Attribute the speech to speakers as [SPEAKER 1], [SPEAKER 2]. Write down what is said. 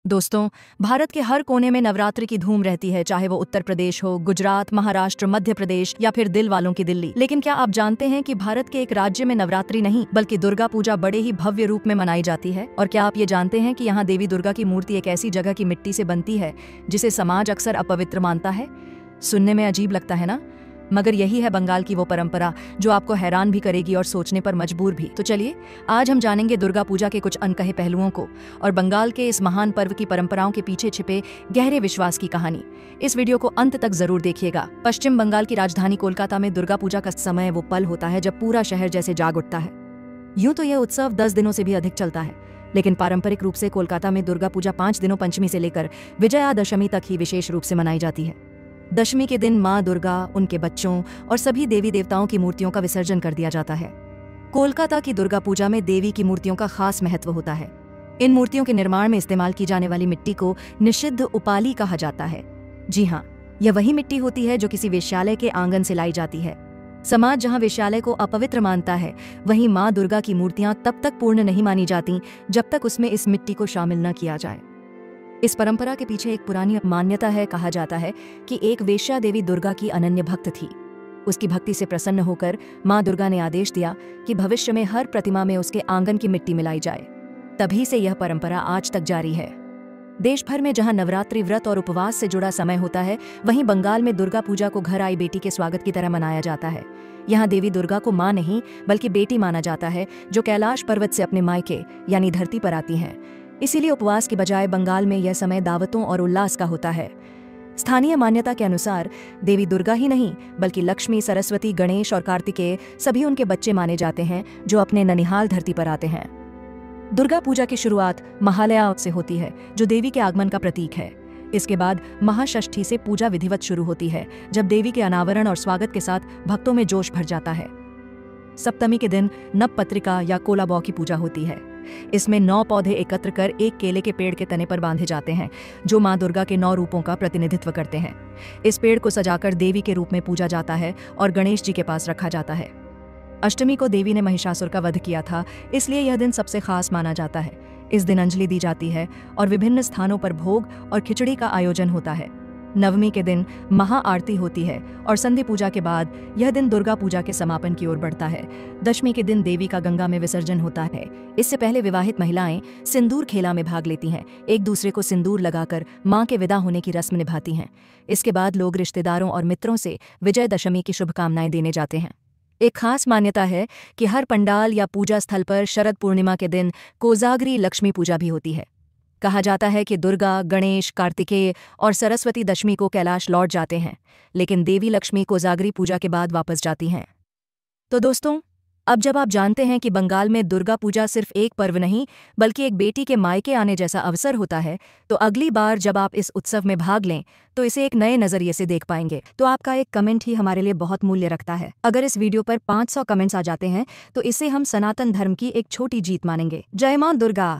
[SPEAKER 1] दोस्तों, भारत के हर कोने में नवरात्रि की धूम रहती है, चाहे वो उत्तर प्रदेश हो, गुजरात, महाराष्ट्र, मध्य प्रदेश या फिर दिल वालों की दिल्ली। लेकिन क्या आप जानते हैं कि भारत के एक राज्य में नवरात्रि नहीं बल्कि दुर्गा पूजा बड़े ही भव्य रूप में मनाई जाती है। और क्या आप ये जानते हैं कि यहाँ देवी दुर्गा की मूर्ति एक ऐसी जगह की मिट्टी से बनती है जिसे समाज अक्सर अपवित्र मानता है। सुनने में अजीब लगता है ना, मगर यही है बंगाल की वो परंपरा जो आपको हैरान भी करेगी और सोचने पर मजबूर भी। तो चलिए आज हम जानेंगे दुर्गा पूजा के कुछ अनकहे पहलुओं को और बंगाल के इस महान पर्व की परंपराओं के पीछे छिपे गहरे विश्वास की कहानी। इस वीडियो को अंत तक जरूर देखिएगा। पश्चिम बंगाल की राजधानी कोलकाता में दुर्गा पूजा का समय वो पल होता है जब पूरा शहर जैसे जाग उठता है। यूं तो यह उत्सव 10 दिनों से भी अधिक चलता है, लेकिन पारंपरिक रूप से कोलकाता में दुर्गा पूजा 5 दिनों पंचमी से लेकर विजयादशमी तक ही विशेष रूप से मनाई जाती है। दशमी के दिन माँ दुर्गा, उनके बच्चों और सभी देवी देवताओं की मूर्तियों का विसर्जन कर दिया जाता है। कोलकाता की दुर्गा पूजा में देवी की मूर्तियों का खास महत्व होता है। इन मूर्तियों के निर्माण में इस्तेमाल की जाने वाली मिट्टी को निषिद्ध उपाली कहा जाता है। जी हाँ, यह वही मिट्टी होती है जो किसी वेश्यालय के आंगन से लाई जाती है। समाज जहाँ वेश्यालय को अपवित्र मानता है, वहीं माँ दुर्गा की मूर्तियां तब तक पूर्ण नहीं मानी जाती जब तक उसमें इस मिट्टी को शामिल न किया जाए। इस परंपरा के पीछे एक पुरानी मान्यता है। कहा जाता है कि एक वेश्या देवी दुर्गा की अनन्य भक्त थी। उसकी भक्ति से प्रसन्न होकर माँ दुर्गा ने आदेश दिया कि भविष्य में हर प्रतिमा में उसके आंगन की मिट्टी मिलाई जाए। तभी से यह परंपरा आज तक जारी है। देश भर में जहाँ नवरात्रि व्रत और उपवास से जुड़ा समय होता है, वहीं बंगाल में दुर्गा पूजा को घर आई बेटी के स्वागत की तरह मनाया जाता है। यहाँ देवी दुर्गा को माँ नहीं बल्कि बेटी माना जाता है, जो कैलाश पर्वत से अपने मायके यानी धरती पर आती हैं। इसीलिए उपवास की बजाय बंगाल में यह समय दावतों और उल्लास का होता है। स्थानीय मान्यता के अनुसार देवी दुर्गा ही नहीं बल्कि लक्ष्मी, सरस्वती, गणेश और कार्तिकेय सभी उनके बच्चे माने जाते हैं जो अपने ननिहाल धरती पर आते हैं। दुर्गा पूजा की शुरुआत महालया से होती है, जो देवी के आगमन का प्रतीक है। इसके बाद महाषष्ठी से पूजा विधिवत शुरू होती है, जब देवी के अनावरण और स्वागत के साथ भक्तों में जोश भर जाता है। सप्तमी के दिन नवपत्रिका या कोलाबौ की पूजा होती है। इसमें 9 पौधे एकत्र कर एक केले के पेड़ के तने पर बांधे जाते हैं, जो माँ दुर्गा के 9 रूपों का प्रतिनिधित्व करते हैं। इस पेड़ को सजाकर देवी के रूप में पूजा जाता है और गणेश जी के पास रखा जाता है। अष्टमी को देवी ने महिषासुर का वध किया था, इसलिए यह दिन सबसे खास माना जाता है। इस दिन अंजलि दी जाती है और विभिन्न स्थानों पर भोग और खिचड़ी का आयोजन होता है। नवमी के दिन महाआरती होती है और संधि पूजा के बाद यह दिन दुर्गा पूजा के समापन की ओर बढ़ता है। दशमी के दिन देवी का गंगा में विसर्जन होता है। इससे पहले विवाहित महिलाएं सिंदूर खेला में भाग लेती हैं, एक दूसरे को सिंदूर लगाकर मां के विदा होने की रस्म निभाती हैं। इसके बाद लोग रिश्तेदारों और मित्रों से विजयदशमी की शुभकामनाएं देने जाते हैं। एक खास मान्यता है कि हर पंडाल या पूजा स्थल पर शरद पूर्णिमा के दिन कोजागरी लक्ष्मी पूजा भी होती है। कहा जाता है कि दुर्गा, गणेश, कार्तिकेय और सरस्वती दशमी को कैलाश लौट जाते हैं, लेकिन देवी लक्ष्मी कोजागरी पूजा के बाद वापस जाती हैं। तो दोस्तों, अब जब आप जानते हैं कि बंगाल में दुर्गा पूजा सिर्फ एक पर्व नहीं बल्कि एक बेटी के मायके आने जैसा अवसर होता है, तो अगली बार जब आप इस उत्सव में भाग लें तो इसे एक नए नजरिए से देख पाएंगे। तो आपका एक कमेंट ही हमारे लिए बहुत मूल्य रखता है। अगर इस वीडियो पर 500 कमेंट्स आ जाते हैं तो इसे हम सनातन धर्म की एक छोटी जीत मानेंगे। जय मां दुर्गा।